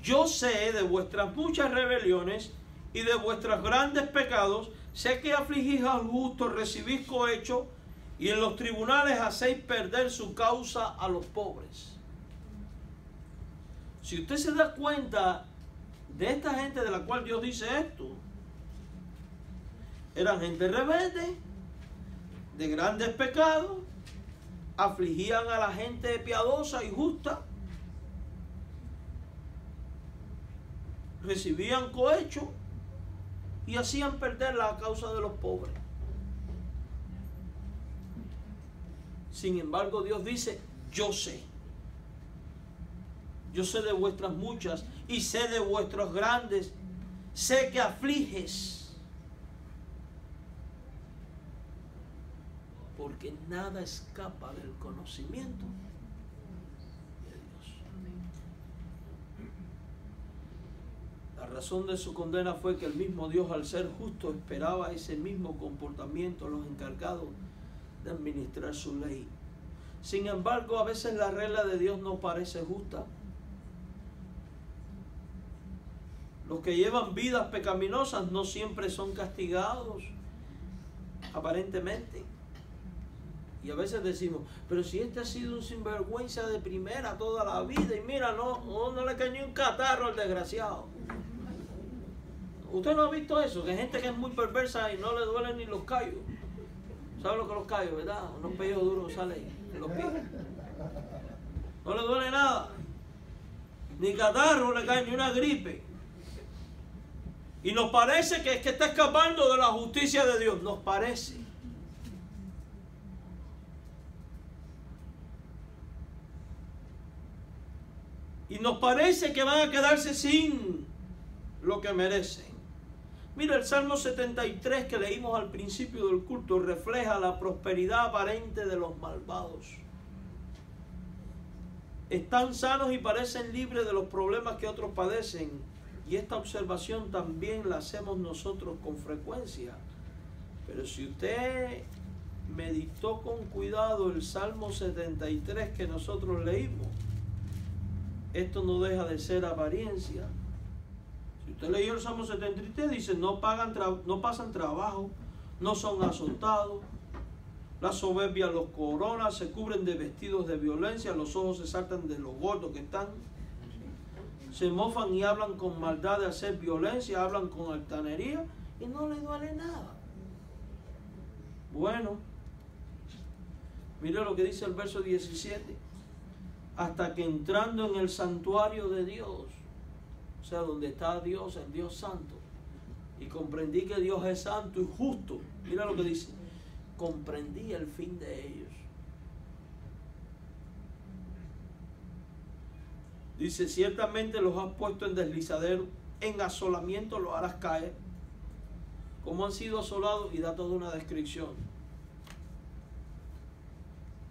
Yo sé de vuestras muchas rebeliones y de vuestros grandes pecados. Sé que afligís al justo, recibís cohecho y en los tribunales hacéis perder su causa a los pobres. Si usted se da cuenta de esta gente de la cual Dios dice esto, eran gente rebelde, de grandes pecados, afligían a la gente piadosa y justa, recibían cohecho y hacían perder la causa de los pobres. Sin embargo, Dios dice, yo sé de vuestras muchas y sé de vuestros grandes, sé que afliges, porque nada escapa del conocimiento de Dios. La razón de su condena fue que el mismo Dios, al ser justo, esperaba ese mismo comportamiento a los encargados de administrar su ley. Sin embargo, a veces la regla de Dios no parece justa. Los que llevan vidas pecaminosas no siempre son castigados, aparentemente. Y a veces decimos, pero si este ha sido un sinvergüenza de primera toda la vida, y mira, no le cae ni un catarro al desgraciado. ¿Usted no ha visto eso? Que hay gente que es muy perversa y no le duelen ni los callos. ¿Sabe lo que los callos, verdad? Unos pellos duros salen en los pies. No le duele nada. Ni catarro le cae, ni una gripe. Y nos parece que es que está escapando de la justicia de Dios. Nos parece. Y nos parece que van a quedarse sin lo que merecen. Mira, el Salmo 73 que leímos al principio del culto refleja la prosperidad aparente de los malvados. Están sanos y parecen libres de los problemas que otros padecen. Y esta observación también la hacemos nosotros con frecuencia. Pero si usted meditó con cuidado el Salmo 73 que nosotros leímos, esto no deja de ser apariencia. Si usted leyó el Salmo 73, dice, no pasan trabajo, no son azotados, la soberbia los corona, se cubren de vestidos de violencia, los ojos se saltan de lo gordos que están, se mofan y hablan con maldad de hacer violencia, hablan con altanería y no les duele nada. Bueno, mire lo que dice el verso 17. Hasta que entrando en el santuario de Dios, o sea, donde está Dios, el Dios santo, y comprendí que Dios es santo y justo, mira lo que dice, comprendí el fin de ellos. Dice, ciertamente los has puesto en deslizadero, en asolamiento los harás caer, como han sido asolados, y da toda una descripción.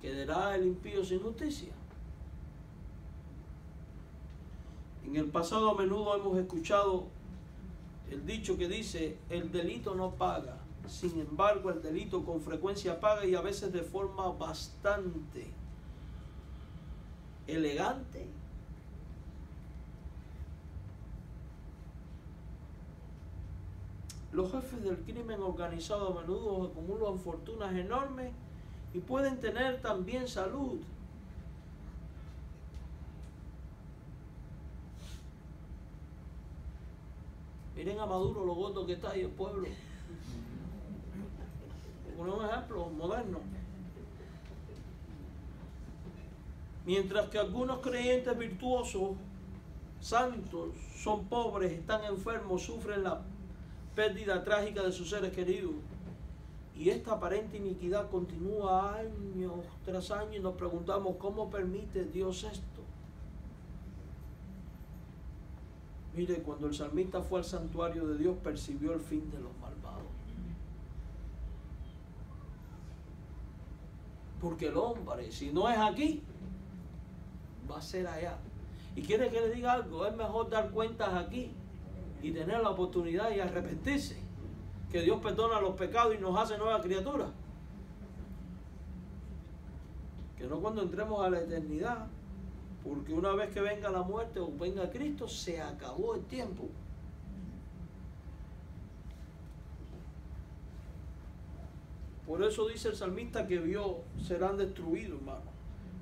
¿Quedará el impío sin justicia? En el pasado a menudo hemos escuchado el dicho que dice, el delito no paga. Sin embargo, el delito con frecuencia paga, y a veces de forma bastante elegante. Los jefes del crimen organizado a menudo acumulan fortunas enormes y pueden tener también salud. Miren a Maduro, lo gordo que está ahí el pueblo. Un ejemplo moderno. Mientras que algunos creyentes virtuosos, santos, son pobres, están enfermos, sufren la pérdida trágica de sus seres queridos. Y esta aparente iniquidad continúa año tras año y nos preguntamos, ¿cómo permite Dios esto? Mire, cuando el salmista fue al santuario de Dios, percibió el fin de los malvados. Porque el hombre, si no es aquí, va a ser allá. Y quiere que le diga algo, es mejor dar cuentas aquí y tener la oportunidad y arrepentirse, que Dios perdona los pecados y nos hace nueva criatura, que no cuando entremos a la eternidad, porque una vez que venga la muerte o venga Cristo, se acabó el tiempo. Por eso dice el salmista que vio, serán destruidos, hermano.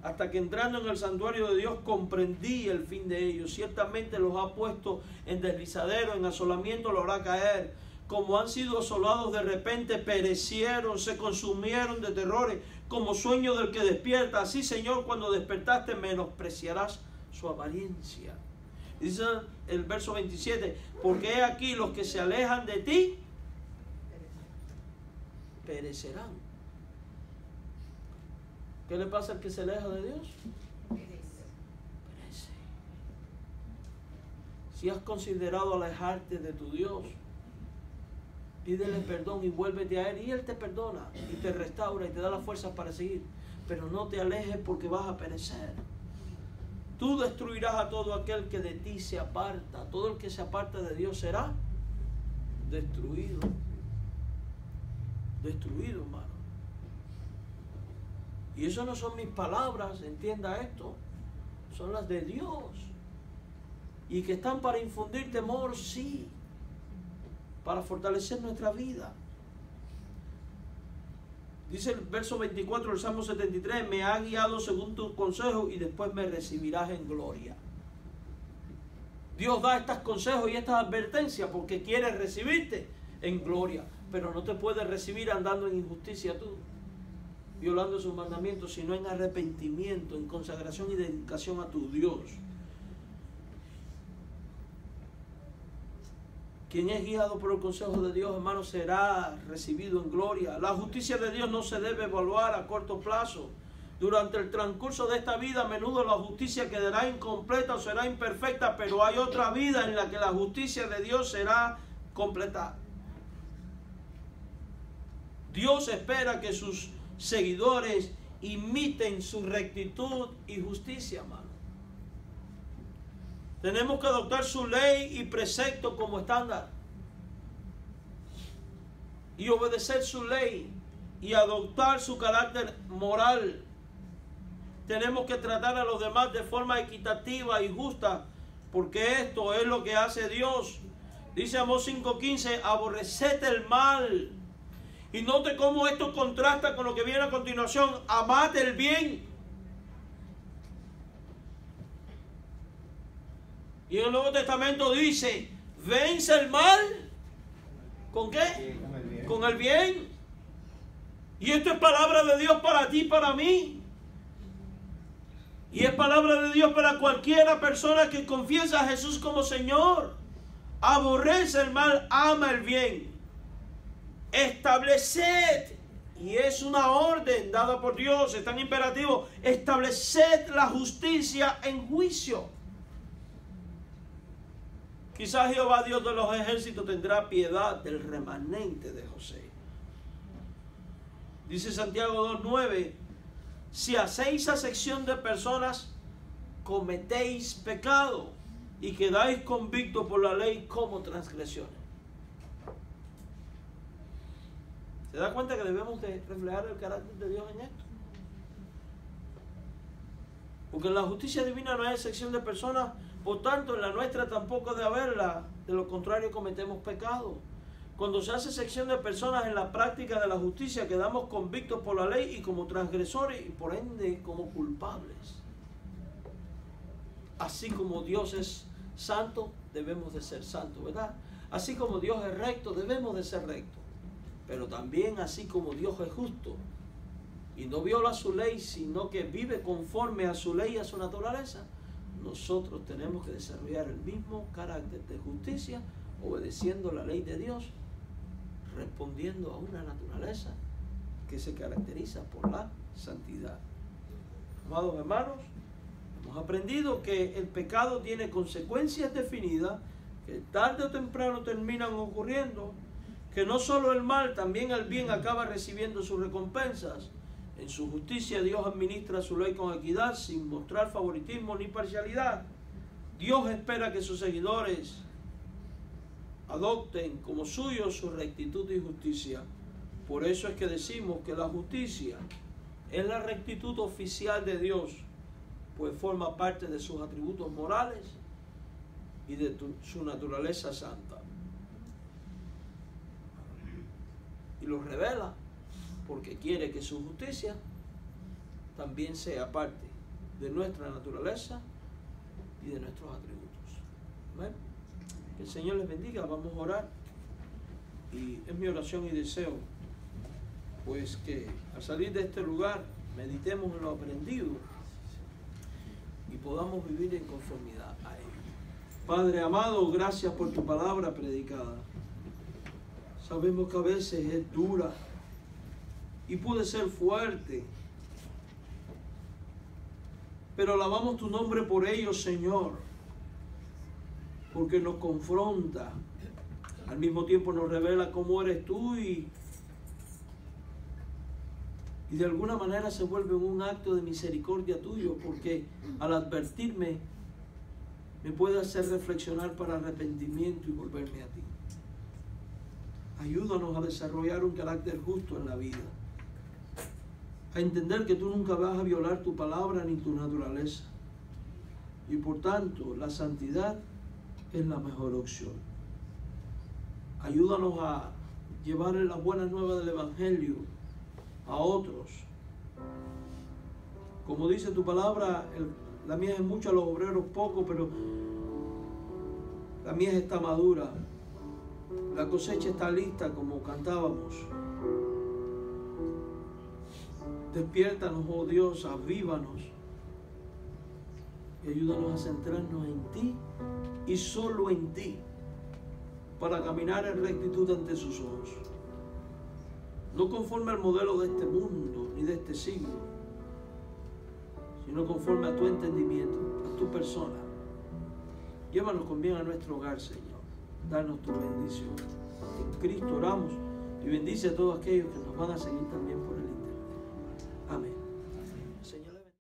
Hasta que entrando en el santuario de Dios comprendí el fin de ellos. Ciertamente los ha puesto en deslizadero, en asolamiento lo hará caer. Como han sido asolados de repente, perecieron, se consumieron de terrores, como sueño del que despierta. Así, Señor, cuando despertaste, menospreciarás su apariencia. Dice el verso 27, porque he aquí los que se alejan de ti, perecerán. ¿Qué le pasa al que se aleja de Dios? Perece. Si has considerado alejarte de tu Dios, pídele perdón y vuélvete a Él, y Él te perdona y te restaura y te da las fuerzas para seguir. Pero no te alejes porque vas a perecer. Tú destruirás a todo aquel que de ti se aparta. Todo el que se aparta de Dios será destruido. Destruido, hermano. Y eso no son mis palabras, entienda esto. Son las de Dios. Y que están para infundir temor, sí. Para fortalecer nuestra vida. Dice el verso 24 del Salmo 73, me ha guiado según tus consejos y después me recibirás en gloria. Dios da estos consejos y estas advertencias porque quiere recibirte en gloria. Pero no te puede recibir andando en injusticia tú, violando sus mandamientos, sino en arrepentimiento, en consagración y dedicación a tu Dios. Quien es guiado por el consejo de Dios, hermano, será recibido en gloria. La justicia de Dios no se debe evaluar a corto plazo. Durante el transcurso de esta vida, a menudo la justicia quedará incompleta o será imperfecta, pero hay otra vida en la que la justicia de Dios será completa. Dios espera que sus seguidores imiten su rectitud y justicia, hermano. Tenemos que adoptar su ley y precepto como estándar. Y obedecer su ley y adoptar su carácter moral. Tenemos que tratar a los demás de forma equitativa y justa, porque esto es lo que hace Dios. Dice Amós 5:15, aborreced el mal. Y note cómo esto contrasta con lo que viene a continuación. Amad el bien. Y en el Nuevo Testamento dice, vence el mal. ¿Con qué? Con el bien. Y esto es palabra de Dios para ti y para mí. Y es palabra de Dios para cualquiera persona que confiesa a Jesús como Señor. Aborrece el mal, ama el bien. Estableced, y es una orden dada por Dios, es tan imperativo, estableced la justicia en juicio. Quizás Jehová Dios de los ejércitos tendrá piedad del remanente de José. Dice Santiago 2:9, si hacéis acepción de personas, cometéis pecado y quedáis convictos por la ley como transgresiones. ¿Se da cuenta que debemos de reflejar el carácter de Dios en esto? Porque en la justicia divina no hay excepción de personas, por tanto en la nuestra tampoco de haberla, de lo contrario cometemos pecado. Cuando se hace excepción de personas en la práctica de la justicia, quedamos convictos por la ley y como transgresores y por ende como culpables. Así como Dios es santo, debemos de ser santos, ¿verdad? Así como Dios es recto, debemos de ser rectos. Pero también así como Dios es justo y no viola su ley, sino que vive conforme a su ley y a su naturaleza, nosotros tenemos que desarrollar el mismo carácter de justicia, obedeciendo la ley de Dios, respondiendo a una naturaleza que se caracteriza por la santidad. Amados hermanos, hemos aprendido que el pecado tiene consecuencias definidas, que tarde o temprano terminan ocurriendo, que no solo el mal, también el bien acaba recibiendo sus recompensas. En su justicia Dios administra su ley con equidad, sin mostrar favoritismo ni parcialidad. Dios espera que sus seguidores adopten como suyo su rectitud y justicia. Por eso es que decimos que la justicia es la rectitud oficial de Dios, pues forma parte de sus atributos morales y de su naturaleza santa. Y lo revela porque quiere que su justicia también sea parte de nuestra naturaleza y de nuestros atributos. ¿Amén? Que el Señor les bendiga. Vamos a orar. Y es mi oración y deseo, pues, que al salir de este lugar meditemos en lo aprendido y podamos vivir en conformidad a ello. Padre amado, gracias por tu palabra predicada. Sabemos que a veces es dura y puede ser fuerte, pero alabamos tu nombre por ello, Señor, porque nos confronta, al mismo tiempo nos revela cómo eres tú y de alguna manera se vuelve un acto de misericordia tuyo, porque al advertirme me puede hacer reflexionar para arrepentimiento y volverme a ti. Ayúdanos a desarrollar un carácter justo en la vida, a entender que tú nunca vas a violar tu palabra ni tu naturaleza, y por tanto la santidad es la mejor opción. Ayúdanos a llevar las buenas nuevas del Evangelio a otros. Como dice tu palabra, la mies es mucha, los obreros pocos, pero la mies está madura, la cosecha está lista, como cantábamos. Despiértanos, oh Dios, avívanos y ayúdanos a centrarnos en ti y solo en ti, para caminar en rectitud ante sus ojos, no conforme al modelo de este mundo ni de este siglo, sino conforme a tu entendimiento, a tu persona. Llévanos con bien a nuestro hogar, Señor. Danos tu bendición. En Cristo oramos, y bendice a todos aquellos que nos van a seguir también por el internet. Amén.